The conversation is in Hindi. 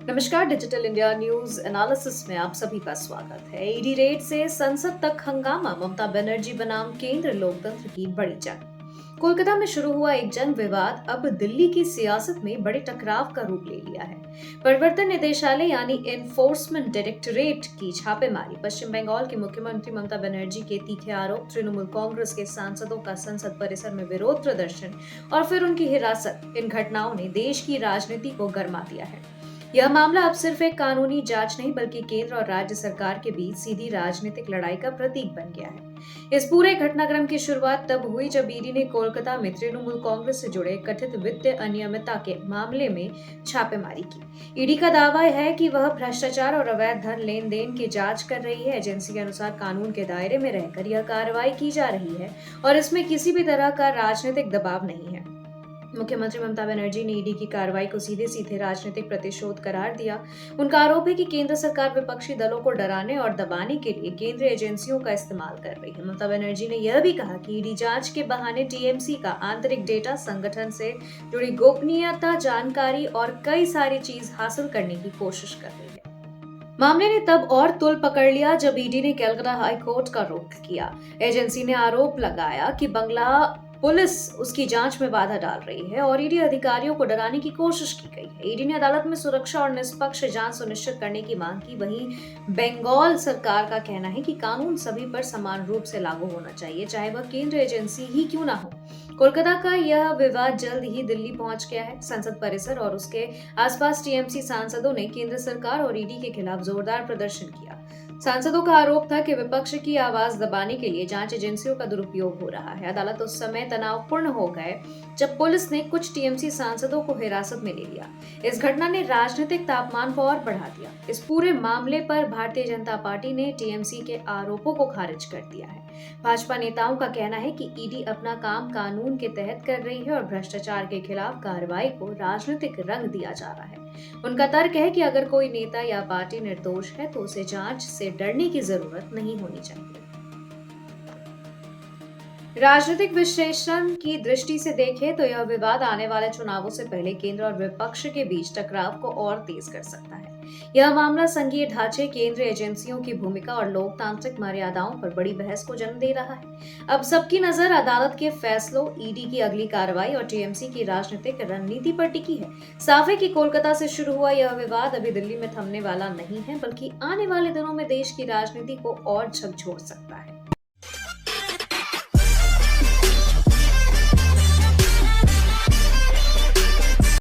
नमस्कार। डिजिटल इंडिया न्यूज एनालिसिस में आप सभी का स्वागत है। ईडी रेड से संसद तक हंगामा, ममता बनर्जी बनाम केंद्र, लोकतंत्र की बड़ी जंग। कोलकाता में शुरू हुआ एक जंग विवाद अब दिल्ली की सियासत में बड़े टकराव का रूप ले लिया है। प्रवर्तन निदेशालय यानी एनफोर्समेंट डायरेक्टरेट की छापेमारी, पश्चिम बंगाल की मुख्यमंत्री ममता बनर्जी के तीखे आरोप, तृणमूल कांग्रेस के सांसदों का संसद परिसर में विरोध प्रदर्शन और फिर उनकी हिरासत, इन घटनाओं ने देश की राजनीति को गर्मा दिया है। यह मामला अब सिर्फ एक कानूनी जांच नहीं बल्कि केंद्र और राज्य सरकार के बीच सीधी राजनीतिक लड़ाई का प्रतीक बन गया है। इस पूरे घटनाक्रम की शुरुआत तब हुई जब ईडी ने कोलकाता में तृणमूल कांग्रेस से जुड़े कथित वित्तीय अनियमितता के मामले में छापेमारी की। ईडी का दावा है कि वह भ्रष्टाचार और अवैध धन लेन देन की जांच कर रही है। एजेंसी के अनुसार कानून के दायरे में रहकर यह कार्रवाई की जा रही है और इसमें किसी भी तरह का राजनीतिक दबाव नहीं है। मुख्यमंत्री ममता बनर्जी ने ईडी की कार्रवाई को सीधे सीधे राजनीतिक प्रतिशोध करार दिया। उनका आरोप है कि केंद्र सरकार विपक्षी दलों को डराने और दबाने के लिए केंद्रीय एजेंसियों का इस्तेमाल कर रही है। ममता बनर्जी ने यह भी कहा कि ईडी जांच के बहाने टीएमसी का आंतरिक डेटा, संगठन से जुड़ी गोपनीयता जानकारी और कई सारी चीज हासिल करने की कोशिश कर रही है। मामले ने तब और तुल पकड़ लिया जब ईडी ने कलकत्ता हाई कोर्ट का रुख किया। एजेंसी ने आरोप लगाया कि बंगला पुलिस उसकी जांच में बाधा डाल रही है और ईडी अधिकारियों को डराने की कोशिश की गई है। ईडी ने अदालत में सुरक्षा और निष्पक्ष जांच सुनिश्चित करने की मांग की। वहीं बंगाल सरकार का कहना है कि कानून सभी पर समान रूप से लागू होना चाहिए, चाहे वह केंद्र एजेंसी ही क्यों ना हो। कोलकाता का यह विवाद जल्द ही दिल्ली पहुंच गया है। संसद परिसर और उसके आसपास टीएमसी सांसदों ने केंद्र सरकार और ईडी के खिलाफ जोरदार प्रदर्शन किया। सांसदों का आरोप था कि विपक्ष की आवाज दबाने के लिए जांच एजेंसियों का दुरुपयोग हो रहा है। अदालत उस समय तनावपूर्ण हो गए जब पुलिस ने कुछ टीएमसी सांसदों को हिरासत में ले लिया। इस घटना ने राजनीतिक तापमान को और बढ़ा दिया। इस पूरे मामले पर भारतीय जनता पार्टी ने टीएमसी के आरोपों को खारिज कर दिया है। भाजपा नेताओं का कहना है कि ईडी अपना काम कानून के तहत कर रही है और भ्रष्टाचार के खिलाफ कार्रवाई को राजनीतिक रंग दिया जा रहा है। उनका तर्क है कि अगर कोई नेता या पार्टी निर्दोष है तो उसे जांच से डरने की जरूरत नहीं होनी चाहिए। राजनीतिक विश्लेषण की दृष्टि से देखें तो यह विवाद आने वाले चुनावों से पहले केंद्र और विपक्ष के बीच टकराव को और तेज कर सकता है। यह मामला संघीय ढांचे, केंद्रीय एजेंसियों की भूमिका और लोकतांत्रिक मर्यादाओं पर बड़ी बहस को जन्म दे रहा है। अब सबकी नजर अदालत के फैसलों, ईडी की अगली कार्रवाई और टीएमसी की राजनीतिक रणनीति पर टिकी है। साफ है कि कोलकाता से शुरू हुआ यह विवाद अभी दिल्ली में थमने वाला नहीं है, बल्कि आने वाले दिनों में देश की राजनीति को और झकझोर सकता है।